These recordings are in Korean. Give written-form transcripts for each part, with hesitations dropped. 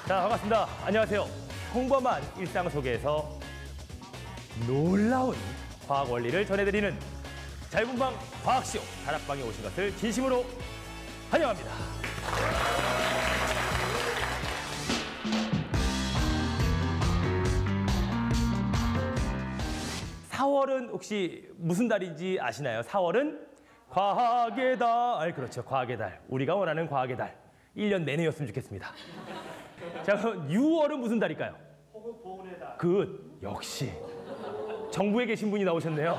자, 반갑습니다. 안녕하세요. 평범한 일상 속에서 놀라운 과학 원리를 전해드리는 자유분방 과학쇼 다락방에 오신 것을 진심으로 환영합니다. 4월은 혹시 무슨 달인지 아시나요? 4월은 과학의 달. 그렇죠. 과학의 달. 우리가 원하는 과학의 달. 1년 내내였으면 좋겠습니다. 자, 그럼 6월은 무슨 달일까요? 보훈의 달. 역시. 정부에 계신 분이 나오셨네요.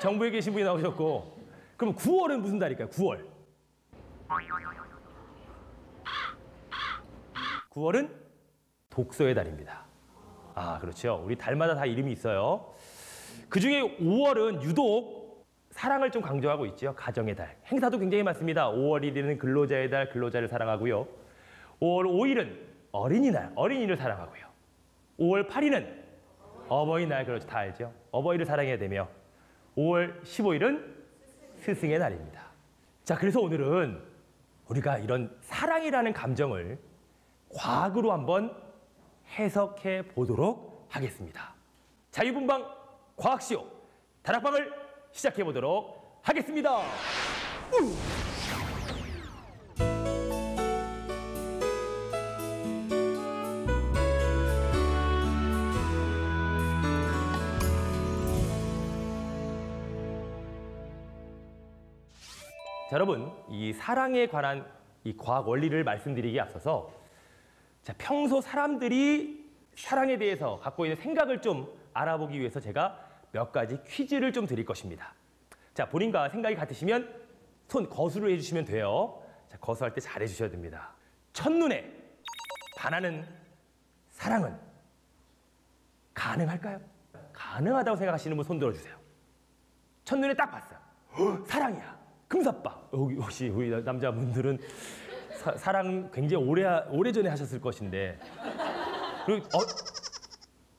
정부에 계신 분이 나오셨고. 그럼 9월은 무슨 달일까요? 9월. 9월은 독서의 달입니다. 아, 그렇죠. 우리 달마다 다 이름이 있어요. 그중에 5월은 유독 사랑을 좀 강조하고 있죠. 가정의 달. 행사도 굉장히 많습니다. 5월 1일은 근로자의 달, 근로자를 사랑하고요. 5월 5일은 어린이날, 어린이를 사랑하고요. 5월 8일은 어버이날, 그렇죠. 다 알죠. 어버이를 사랑해야 되며 5월 15일은 스승의 날입니다. 자, 그래서 오늘은 우리가 이런 사랑이라는 감정을 과학으로 한번 해석해 보도록 하겠습니다. 자유분방 과학쇼 다락방을 시작해 보도록 하겠습니다. 자, 여러분, 이 사랑에 관한 이 과학 원리를 말씀드리기에 앞서서 자, 평소 사람들이 사랑에 대해서 갖고 있는 생각을 좀 알아보기 위해서 제가 몇 가지 퀴즈를 좀 드릴 것입니다. 자, 본인과 생각이 같으시면 손 거수를 해주시면 돼요. 자, 거수할 때 잘 해주셔야 됩니다. 첫눈에 반하는 사랑은 가능할까요? 가능하다고 생각하시는 분 손 들어주세요. 첫눈에 딱 봤어요. 사랑이야. 금사빠. 여기 혹시 우리 남자분들은 사랑 굉장히 오래전에 하셨을 것인데 그리고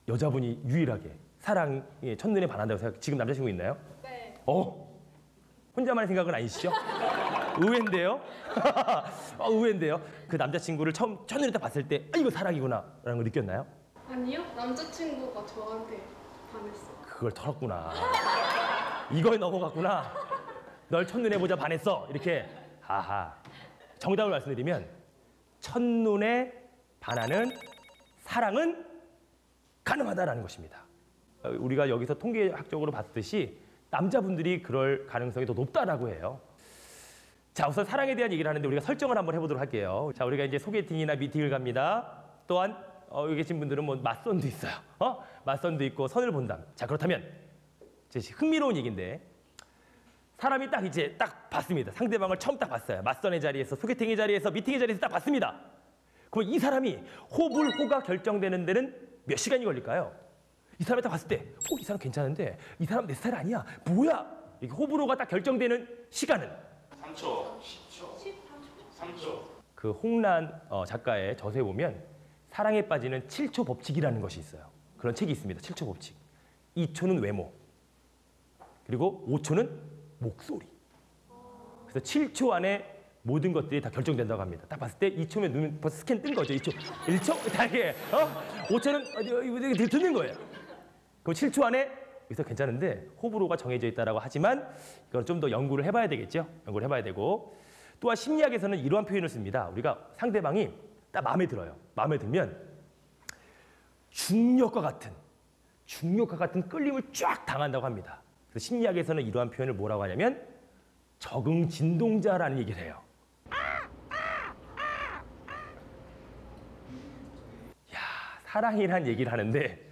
여자분이 유일하게 사랑에 첫눈에 반한다고 생각. 지금 남자친구 있나요? 네. 혼자만의 생각은 아니시죠? 의외인데요? 의외인데요? 그 남자친구를 첫눈에 딱 봤을 때 이거 사랑이구나 라는 걸 느꼈나요? 아니요, 남자친구가 저한테 반했어요. 그걸 털었구나. 이거에 넘어갔구나. 널 첫눈에 보자 반했어. 이렇게. 하하. 정답을 말씀드리면 첫눈에 반하는 사랑은 가능하다라는 것입니다. 우리가 여기서 통계학적으로 봤듯이 남자분들이 그럴 가능성이 더 높다라고 해요. 자, 우선 사랑에 대한 얘기를 하는데 우리가 설정을 한번 해보도록 할게요. 자, 우리가 이제 소개팅이나 미팅을 갑니다. 또한 여기 계신 분들은 뭐 맞선도 있어요. 맞선도 있고 선을 본다. 자, 그렇다면 이제 흥미로운 얘기인데 사람이 딱 이제 딱 봤습니다. 상대방을 처음 딱 봤어요. 맞선의 자리에서, 소개팅의 자리에서, 미팅의 자리에서 딱 봤습니다. 그럼 이 사람이 호불호가 결정되는 데는 몇 시간이 걸릴까요? 이 사람을 딱 봤을 때, 이 사람 괜찮은데 이 사람 내 스타일 아니야. 뭐야? 이게 호불호가 딱 결정되는 시간은? 3초, 10초, 3초. 그 홍란 작가의 저서에 보면 사랑에 빠지는 7초 법칙이라는 것이 있어요. 그런 책이 있습니다. 7초 법칙. 2초는 외모. 그리고 5초는 목소리. 그래서 7초 안에 모든 것들이 다 결정된다고 합니다. 딱 봤을 때 2초면 눈 벌써 스캔 뜬 거죠. 2초, 1초, 다 이게 5초는 듣는 거예요. 그럼 7초 안에 여기서 괜찮은데 호불호가 정해져 있다라고 하지만 이건 좀 더 연구를 해봐야 되겠죠. 연구를 해봐야 되고 또한 심리학에서는 이러한 표현을 씁니다. 우리가 상대방이 딱 마음에 들어요. 마음에 들면 중력과 같은 끌림을 쫙 당한다고 합니다. 그래서 심리학에서는 이러한 표현을 뭐라고 하냐면 적응 진동자라는 얘기를 해요. 야, 사랑이란 얘기를 하는데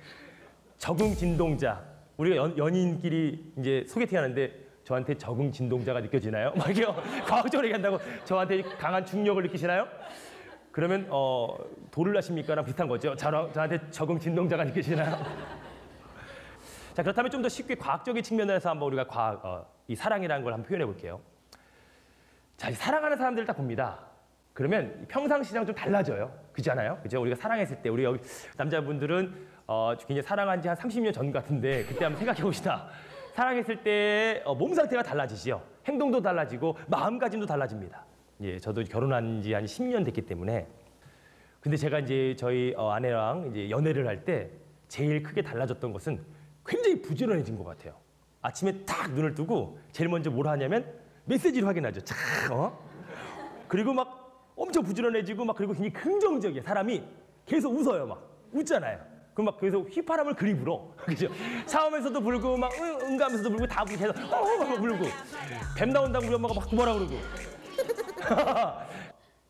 적응 진동자. 우리가 연인끼리 이제 소개팅 하는데 저한테 적응 진동자가 느껴지나요? 막 이렇게 과학적으로 얘기한다고 저한테 강한 중력을 느끼시나요? 그러면 도를 나십니까랑 비슷한 거죠. 저한테 적응 진동자가 느껴지나요? 자, 그렇다면 좀 더 쉽게 과학적인 측면에서 한번 우리가 이 사랑이라는 걸 한번 표현해 볼게요. 자, 사랑하는 사람들을 딱 봅니다. 그러면 평상시랑 좀 달라져요. 그렇지 않아요? 그죠? 우리가 사랑했을 때, 우리 여기 남자분들은 굉장히 사랑한 지 한 30년 전 같은데 그때 한번 생각해 봅시다. 사랑했을 때 몸 상태가 달라지죠. 행동도 달라지고 마음가짐도 달라집니다. 예, 저도 결혼한 지 한 10년 됐기 때문에 근데 제가 이제 저희 아내랑 이제 연애를 할 때 제일 크게 달라졌던 것은 굉장히 부지런해진 것 같아요. 아침에 딱 눈을 뜨고 제일 먼저 뭘 하냐면 메시지를 확인하죠. 그리고 막 엄청 부지런해지고 막 그리고 굉장히 긍정적이에요. 사람이 계속 웃어요. 막 웃잖아요. 그럼 막 계속 휘파람을 그리 불어. 그죠? 샤워하면서도 불고 막 응가하면서도 불고 다 계속 막 불고 뱀 나온다고 우리 엄마가 막 뭐라 그러고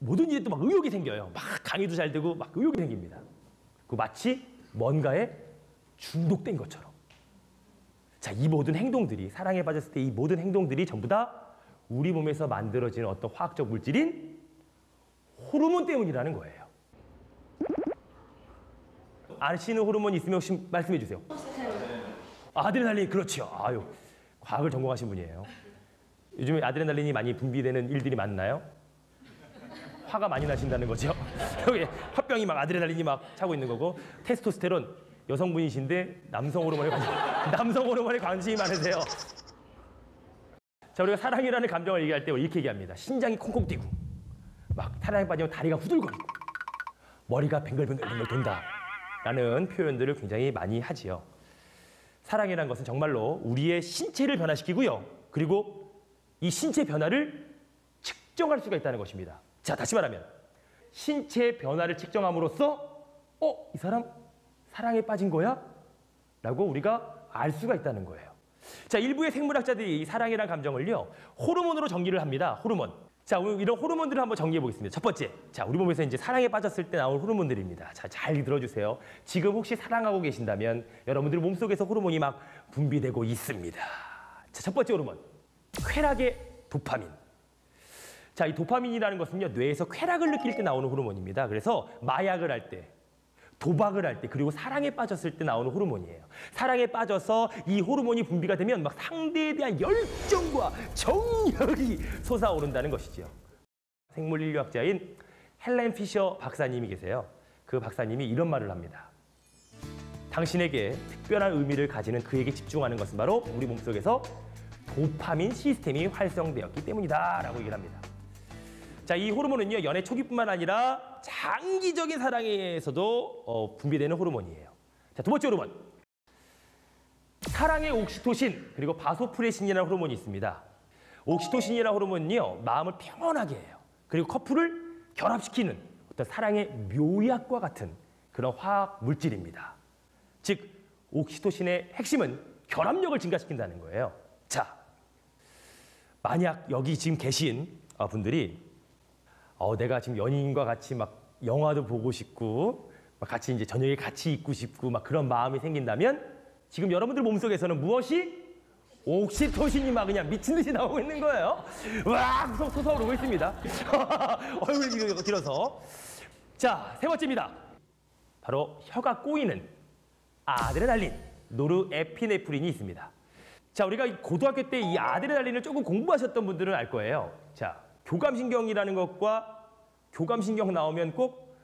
뭐든지 또 막 의욕이 생겨요. 막 강의도 잘 되고 막 의욕이 생깁니다. 그 마치 뭔가에 중독된 것처럼. 자, 이 모든 행동들이 사랑에 빠졌을 때 이 모든 행동들이 전부 다 우리 몸에서 만들어지는 어떤 화학적 물질인 호르몬 때문이라는 거예요. 아시는 호르몬 있으면 혹시 말씀해 주세요. 아드레날린, 그렇죠. 아유, 과학을 전공하신 분이에요. 요즘에 아드레날린이 많이 분비되는 일들이 많나요? 화가 많이 나신다는 거죠. 여기 화병이 막 아드레날린이 막 차고 있는 거고, 테스토스테론 여성분이신데 남성 호르몬에 관심이 많으세요. 자, 우리가 사랑이라는 감정을 얘기할 때 이렇게 얘기합니다. 심장이 콩콩 뛰고, 막 사랑에 빠지면 다리가 후들거리고, 머리가 뱅글뱅글 돈다. 라는 표현들을 굉장히 많이 하지요. 사랑이라는 것은 정말로 우리의 신체를 변화시키고요. 그리고 이 신체 변화를 측정할 수가 있다는 것입니다. 자, 다시 말하면 신체 변화를 측정함으로써 이 사람 사랑에 빠진 거야? 라고 우리가 알 수가 있다는 거예요. 자, 일부의 생물학자들이 이 사랑이라는 감정을요, 호르몬으로 정의를 합니다. 호르몬. 자, 이런 호르몬들을 한번 정리해 보겠습니다. 첫 번째, 자, 우리 몸에서 이제 사랑에 빠졌을 때 나온 호르몬들입니다. 자, 잘 들어주세요. 지금 혹시 사랑하고 계신다면 여러분들 몸속에서 호르몬이 막 분비되고 있습니다. 자, 첫 번째 호르몬, 쾌락의 도파민. 자, 이 도파민이라는 것은요, 뇌에서 쾌락을 느낄 때 나오는 호르몬입니다. 그래서 마약을 할 때, 도박을 할 때, 그리고 사랑에 빠졌을 때 나오는 호르몬이에요. 사랑에 빠져서 이 호르몬이 분비가 되면 막 상대에 대한 열정과 정열이 솟아오른다는 것이죠. 생물인류학자인 헬렌 피셔 박사님이 계세요. 그 박사님이 이런 말을 합니다. 당신에게 특별한 의미를 가지는 그에게 집중하는 것은 바로 우리 몸속에서 도파민 시스템이 활성되었기 때문이다 라고 얘기를 합니다. 자, 이 호르몬은요, 연애 초기뿐만 아니라 장기적인 사랑에서도 분비되는 호르몬이에요. 자, 두 번째 호르몬. 사랑의 옥시토신, 그리고 바소프레신이라는 호르몬이 있습니다. 옥시토신이라는 호르몬은요, 마음을 평온하게 해요. 그리고 커플을 결합시키는 어떤 사랑의 묘약과 같은 그런 화학 물질입니다. 즉, 옥시토신의 핵심은 결합력을 증가시킨다는 거예요. 자, 만약 여기 지금 계신 분들이 내가 지금 연인과 같이 막 영화도 보고 싶고 막 같이 이제 저녁에 같이 있고 싶고 막 그런 마음이 생긴다면 지금 여러분들 몸속에서는 무엇이 옥시토신이 막 그냥 미친 듯이 나오고 있는 거예요. 와, 솟아오르고 있습니다. 얼굴이 길어서. 자, 세 번째입니다. 바로 혀가 꼬이는 아드레날린, 노르에피네프린이 있습니다. 자, 우리가 고등학교 때 이 아드레날린을 조금 공부하셨던 분들은 알 거예요. 자, 교감신경이라는 것과 교감신경 나오면 꼭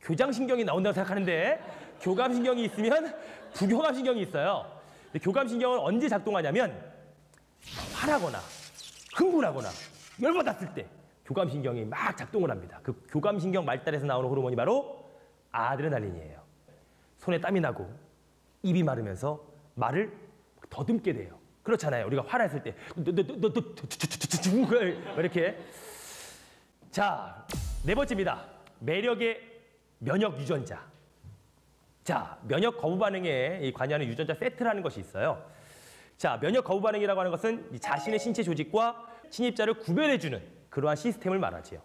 교장신경이 나온다고 생각하는데 교감신경이 있으면 부교감신경이 있어요. 근데 교감신경은 언제 작동하냐면 화나거나 흥분하거나 열받았을 때 교감신경이 막 작동을 합니다. 그 교감신경 말달에서 나오는 호르몬이 바로 아드레날린이에요. 손에 땀이 나고 입이 마르면서 말을 더듬게 돼요. 그렇잖아요. 우리가 화났을 때 이렇게. 자, 네 번째입니다. 매력의 면역 유전자. 자, 면역 거부 반응에 관여하는 유전자 세트라는 것이 있어요. 자, 면역 거부 반응이라고 하는 것은 자신의 신체 조직과 침입자를 구별해주는 그러한 시스템을 말하지요.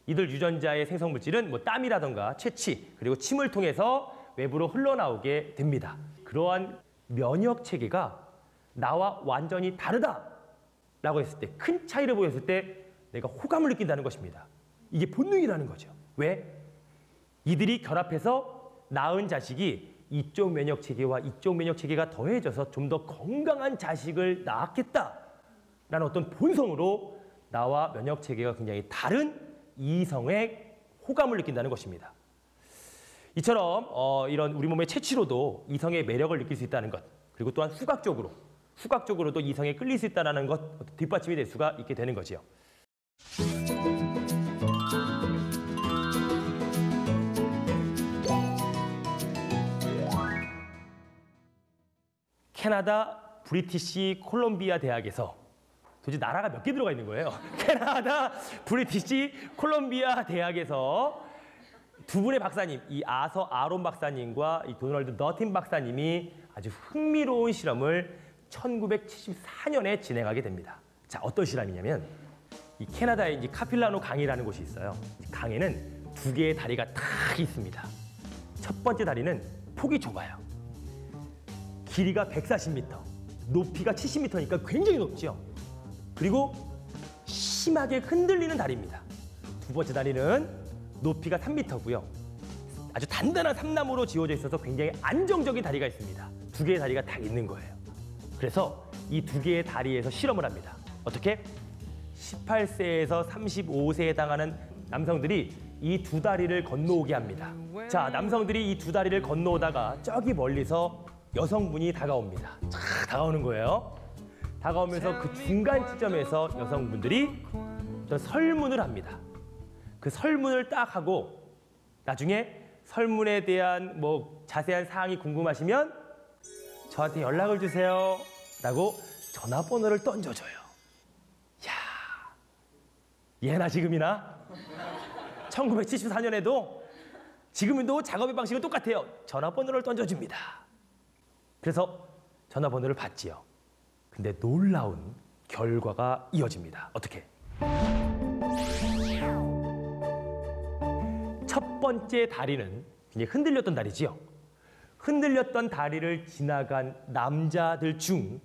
이들 유전자의 생성 물질은 뭐 땀이라던가 채취 그리고 침을 통해서 외부로 흘러나오게 됩니다. 그러한 면역 체계가 나와 완전히 다르다라고 했을 때, 큰 차이를 보였을 때 내가 호감을 느낀다는 것입니다. 이게 본능이라는 거죠. 왜? 이들이 결합해서 낳은 자식이 이쪽 면역 체계와 이쪽 면역 체계가 더해져서 좀 더 건강한 자식을 낳았겠다라는 어떤 본성으로 나와 면역 체계가 굉장히 다른 이성의 호감을 느낀다는 것입니다. 이처럼 이런 우리 몸의 채취로도 이성의 매력을 느낄 수 있다는 것, 그리고 또한 후각적으로도 이성에 끌릴 수 있다는 것, 뒷받침이 될 수가 있게 되는 거지요. 캐나다 브리티시 콜롬비아 대학에서 도대체 나라가 몇 개 들어가 있는 거예요. 캐나다 브리티시 콜롬비아 대학에서 두 분의 박사님, 이 아서 아론 박사님과 이 도널드 너틴 박사님이 아주 흥미로운 실험을 1974년에 진행하게 됩니다. 자, 어떤 실험이냐면 이 캐나다에 이제 카필라노 강이라는 곳이 있어요. 강에는 두 개의 다리가 딱 있습니다. 첫 번째 다리는 폭이 좁아요. 길이가 140m, 높이가 70m니까 굉장히 높죠. 그리고 심하게 흔들리는 다리입니다. 두 번째 다리는 높이가 3m고요. 아주 단단한 삼나무로 지어져 있어서 굉장히 안정적인 다리가 있습니다. 두 개의 다리가 딱 있는 거예요. 그래서 이 두 개의 다리에서 실험을 합니다. 어떻게? 18세에서 35세에 해당하는 남성들이 이 두 다리를 건너오게 합니다. 자, 남성들이 이 두 다리를 건너오다가 저기 멀리서 여성분이 다가옵니다. 쫙 다가오는 거예요. 다가오면서 그 중간 지점에서 여성분들이 어떤 설문을 합니다. 그 설문을 딱 하고 나중에 설문에 대한 뭐 자세한 사항이 궁금하시면 저한테 연락을 주세요 라고 전화번호를 던져줘요. 야, 예나 지금이나 1974년에도 지금도 작업의 방식은 똑같아요. 전화번호를 던져줍니다. 그래서 전화번호를 받지요. 근데 놀라운 결과가 이어집니다. 어떻게? 첫 번째 다리는 굉장히 흔들렸던 다리지요. 흔들렸던 다리를 지나간 남자들 중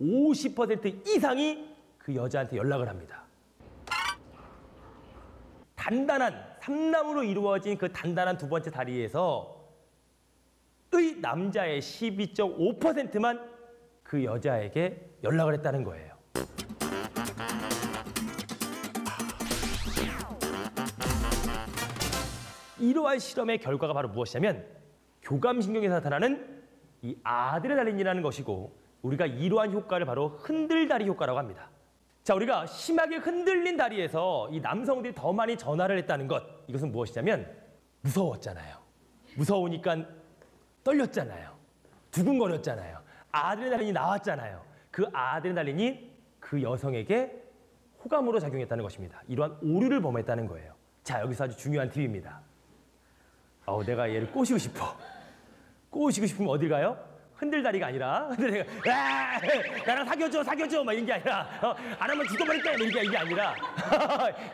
50% 이상이 그 여자한테 연락을 합니다. 단단한 삼나무로 이루어진 그 단단한 두 번째 다리에서 의 남자의 12.5%만 그 여자에게 연락을 했다는 거예요. 이러한 실험의 결과가 바로 무엇이냐면 교감신경에서 나타나는 이 아드레날린이라는 것이고 우리가 이러한 효과를 바로 흔들다리 효과라고 합니다. 자, 우리가 심하게 흔들린 다리에서 이 남성들이 더 많이 전화를 했다는 것, 이것은 무엇이냐면 무서웠잖아요. 무서우니까 떨렸잖아요. 두근거렸잖아요. 아드레날린이 나왔잖아요. 그 아드레날린이 그 여성에게 호감으로 작용했다는 것입니다. 이러한 오류를 범했다는 거예요. 자, 여기서 아주 중요한 팁입니다. 내가 얘를 꼬시고 싶어. 꼬시고 싶으면 어딜 가요? 흔들다리가 아니라 나랑 사귀어줘 막 이런 게 아니라 안 하면 죽어버릴게 이게 아니라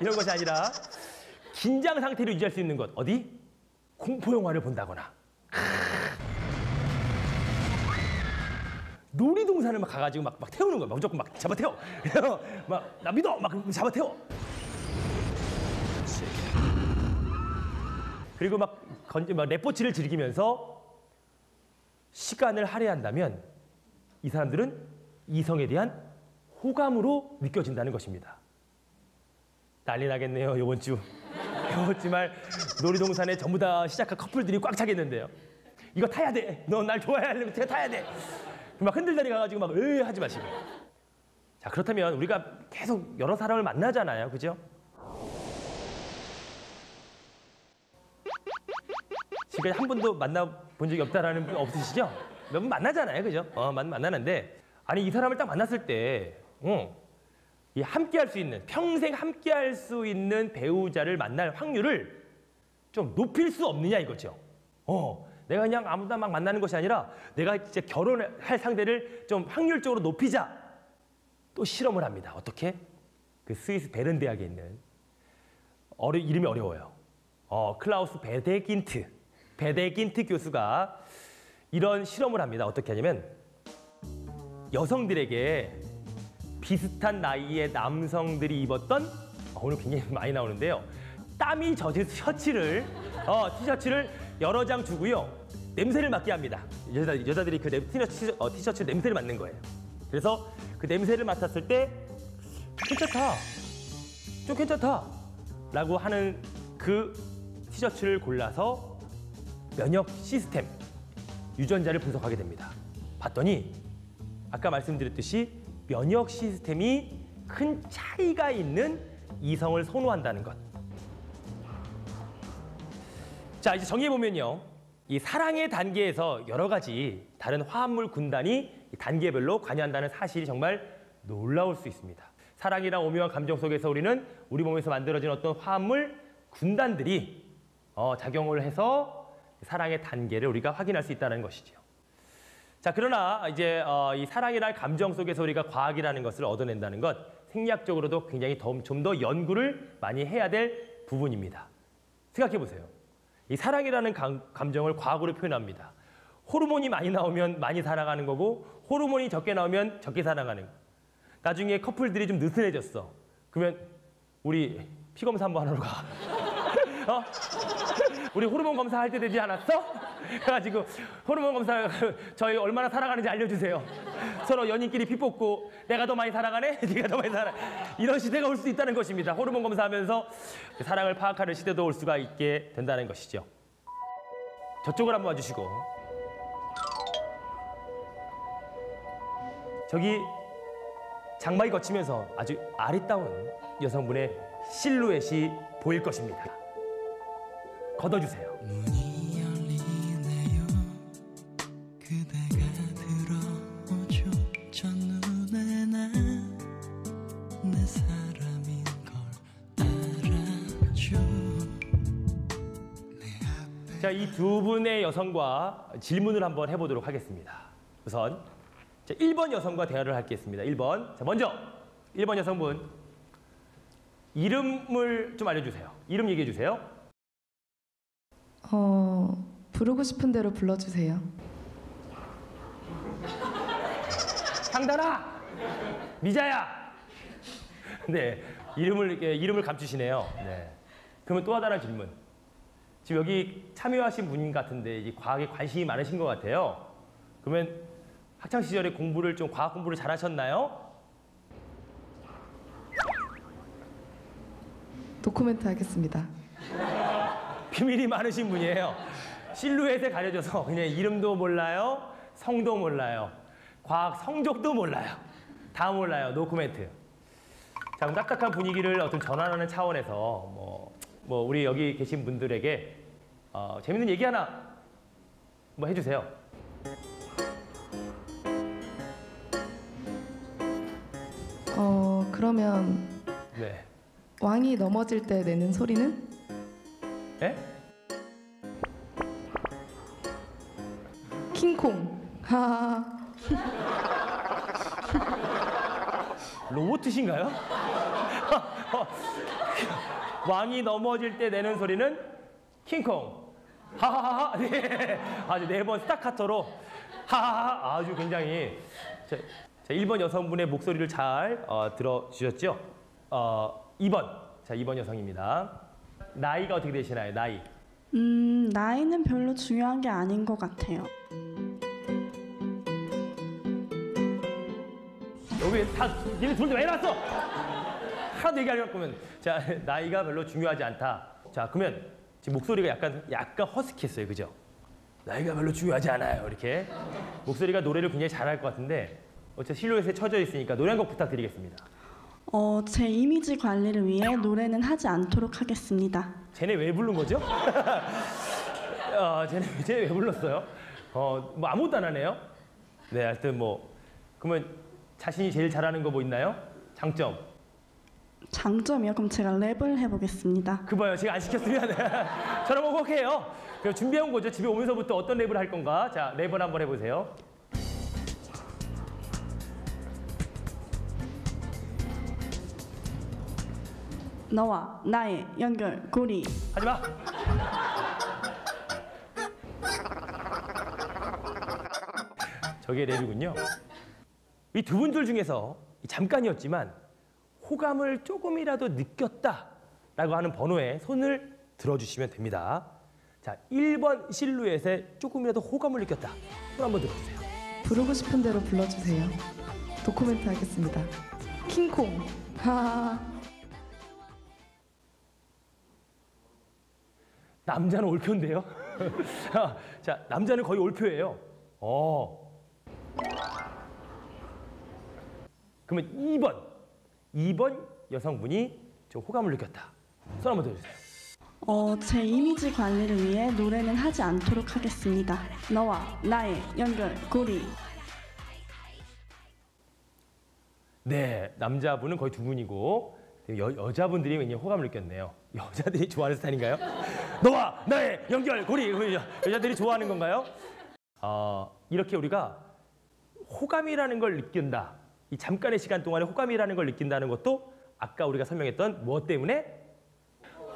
이런 것이 아니라 긴장 상태를 유지할 수 있는 것. 어디? 공포 영화를 본다거나 놀이동산을 막 가가지고 막 태우는 거야. 무조건 막 잡아 태워. 막 나 믿어 막 잡아 태워. 그리고 막 레포츠를 즐기면서 시간을 할애한다면 이 사람들은 이성에 대한 호감으로 느껴진다는 것입니다. 난리 나겠네요, 이번 주. 이번 주말 놀이동산에 전부 다 시작한 커플들이 꽉 차겠는데요. 이거 타야 돼. 너 날 좋아하려면 제가 타야 돼. 막 흔들다리 가가지고 막 하지 마시고. 자, 그렇다면 우리가 계속 여러 사람을 만나잖아요, 그죠? 지금까지 한 번도 만나본 적이 없다라는 분 없으시죠? 몇 번 만나잖아요, 그죠? 만나는데 아니 이 사람을 딱 만났을 때, 이 함께할 수 있는 평생 함께할 수 있는 배우자를 만날 확률을 좀 높일 수 없느냐 이거죠. 내가 그냥 아무나 막 만나는 것이 아니라 내가 진짜 결혼할 상대를 좀 확률적으로 높이자. 또 실험을 합니다. 어떻게? 그 스위스 베른 대학에 있는 이름이 어려워요. 클라우스 베데긴트 교수가 이런 실험을 합니다. 어떻게 하냐면 여성들에게 비슷한 나이의 남성들이 입었던 오늘 굉장히 많이 나오는데요. 땀이 젖은 셔츠를 티셔츠를 여러 장 주고요. 냄새를 맡게 합니다. 여자들이 그 티셔츠 냄새를 맡는 거예요. 그래서 그 냄새를 맡았을 때 괜찮다, 좀 괜찮다 라고 하는 그 티셔츠를 골라서 면역 시스템, 유전자를 분석하게 됩니다. 봤더니 아까 말씀드렸듯이 면역 시스템이 큰 차이가 있는 이성을 선호한다는 것. 자, 이제 정리해보면요. 이 사랑의 단계에서 여러 가지 다른 화합물 군단이 단계별로 관여한다는 사실이 정말 놀라울 수 있습니다. 사랑이란 오묘한 감정 속에서 우리는 우리 몸에서 만들어진 어떤 화합물 군단들이 작용을 해서 사랑의 단계를 우리가 확인할 수 있다는 것이죠. 자, 그러나 이제 이 사랑이라는 감정 속에서 우리가 과학이라는 것을 얻어낸다는 것, 생리학적으로도 굉장히 좀 더 연구를 많이 해야 될 부분입니다. 생각해 보세요. 이 사랑이라는 감정을 과학으로 표현합니다. 호르몬이 많이 나오면 많이 사랑하는 거고 호르몬이 적게 나오면 적게 사랑하는 거. 나중에 커플들이 좀 느슨해졌어. 그러면 우리 피 검사 한번 하러 가. 우리 호르몬 검사할 때 되지 않았어? 그래가지고 호르몬 검사 저희 얼마나 사랑하는지 알려주세요. 서로 연인끼리 피 뽑고 내가 더 많이 사랑하네? 네가 더 많이 사랑해. 이런 시대가 올 수 있다는 것입니다. 호르몬 검사하면서 사랑을 파악하는 시대도 올 수가 있게 된다는 것이죠. 저쪽을 한번 와주시고. 저기 장막이 거치면서 아주 아리따운 여성분의 실루엣이 보일 것입니다. 걷어주세요. 문이 열리네요. 그대가 들어오죠. 첫눈에 난 내 사람인 걸 알았죠. 자, 이 두 분의 여성과 질문을 한번 해보도록 하겠습니다. 우선 자, 1번 여성과 대화를 하겠습니다. 1번. 자, 먼저 1번 여성분 이름을 좀 알려주세요. 이름 얘기해 주세요. 부르고 싶은 대로 불러주세요. 상단아, 미자야. 네, 이름을 감추시네요. 네. 그러면 또 하나의 질문. 지금 여기 참여하신 분인 같은데 이 과학에 관심이 많으신 것 같아요. 그러면 학창 시절에 과학 공부를 잘하셨나요? 도코멘트 하겠습니다. 비밀이 많으신 분이에요. 실루엣에 가려져서 그냥 이름도 몰라요, 성도 몰라요, 과학 성적도 몰라요, 다 몰라요. 노코멘트. 자, 그럼 딱딱한 분위기를 어떤 전환하는 차원에서 뭐 우리 여기 계신 분들에게 재밌는 얘기 하나 뭐 해주세요. 그러면 네. 왕이 넘어질 때 내는 소리는? 예? 킹콩. 하하. 로봇이신가요? 왕이 넘어질 때 내는 소리는 킹콩. 하하하하. 네. 아주 4번 스타카토로 하하하. 아주 굉장히. 자, 1번 여성분의 목소리를 잘 들어주셨죠? 2번. 자, 2번 여성입니다. 나이가 어떻게 되시나요? 나이. 나이는 별로 중요한 게 아닌 것 같아요. 여기 다 니네 둘 다 왜 나왔어? 하나도 얘기하려고 거면 자, 나이가 별로 중요하지 않다. 자, 그러면 지금 목소리가 약간 허스키했어요. 그죠? 나이가 별로 중요하지 않아요. 이렇게 목소리가 노래를 굉장히 잘할 것 같은데 어차피 실루엣에 처져 있으니까 노래 한 곡 부탁드리겠습니다. 제 이미지 관리를 위해 노래는 하지 않도록 하겠습니다. 쟤네 왜 부른 거죠? 쟤네 왜 불렀어요? 뭐 아무것도 안 하네요. 네, 하여튼 그러면 자신이 제일 잘하는 거 뭐 있나요? 장점. 장점이요? 그럼 제가 랩을 해보겠습니다. 그 봐요. 제가 안 시켰으면 저런 거 꼭 해요. 그럼 준비해온 거죠. 집에 오면서부터 어떤 랩을 할 건가? 자, 랩을 한번 해보세요. 너와 나의 연결고리. 하지 마. 저게 랩이군요. 이 두 분들 중에서 잠깐이었지만 호감을 조금이라도 느꼈다라고 하는 번호에 손을 들어주시면 됩니다. 자, 1번 실루엣에 조금이라도 호감을 느꼈다. 손 한번 들어주세요. 부르고 싶은 대로 불러주세요. 도코멘트 하겠습니다. 킹콩. 하하. 남자는 올표인데요. 자, 남자는 거의 올표예요. 그러면 2번 여성분이 좀 호감을 느꼈다. 손 한번 들어주세요. 제 이미지 관리를 위해 노래는 하지 않도록 하겠습니다. 너와 나의 연결고리. 네, 남자분은 거의 두 분이고 여자분들이 굉장히 호감을 느꼈네요. 여자들이 좋아하는 스타일인가요? 너와 나의 연결고리. 여자들이 좋아하는 건가요? 이렇게 우리가 호감이라는 걸 느낀다. 이 잠깐의 시간 동안에 호감이라는 걸 느낀다는 것도 아까 우리가 설명했던 무엇 때문에?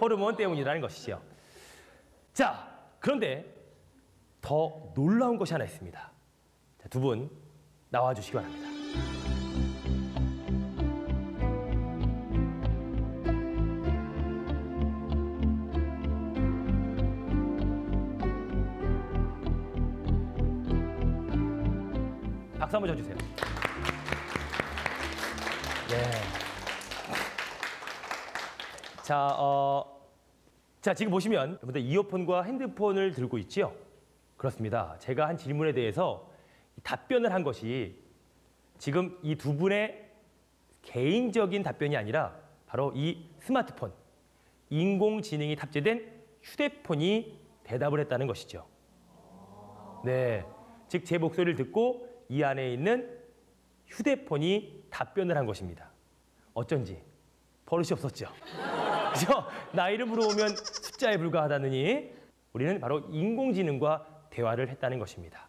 호르몬 때문이라는 것이죠. 자, 그런데 더 놀라운 것이 하나 있습니다. 두 분 나와 주시기 바랍니다. 박수 한번 쳐주세요. 네. 자, 지금 보시면 여러분들 이어폰과 핸드폰을 들고 있지요? 그렇습니다. 제가 한 질문에 대해서 답변을 한 것이 지금 이 두 분의 개인적인 답변이 아니라 바로 이 스마트폰, 인공지능이 탑재된 휴대폰이 대답을 했다는 것이죠. 네, 즉 제 목소리를 듣고 이 안에 있는 휴대폰이 답변을 한 것입니다. 어쩐지 버릇이 없었죠. 그죠? 나이를 물어보면 숫자에 불과하다느니 우리는 바로 인공지능과 대화를 했다는 것입니다.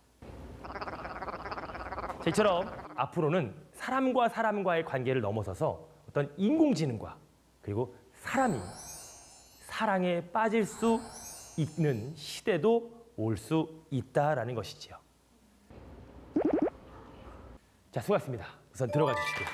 이처럼 앞으로는 사람과 사람과의 관계를 넘어서서 어떤 인공지능과 그리고 사람이 사랑에 빠질 수 있는 시대도 올 수 있다라는 것이지요. 자, 수고하셨습니다. 우선 들어가 주시고요.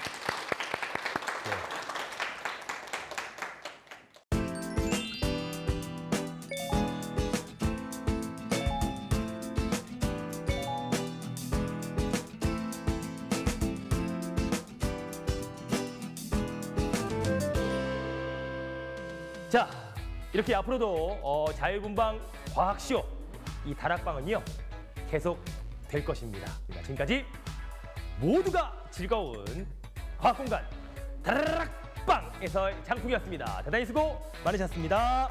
자, 이렇게 앞으로도 자유분방 과학쇼 이 다락방은요 계속 될 것입니다. 지금까지 모두가 즐거운 과학공간 다락방에서 장풍이었습니다. 대단히 수고 많으셨습니다.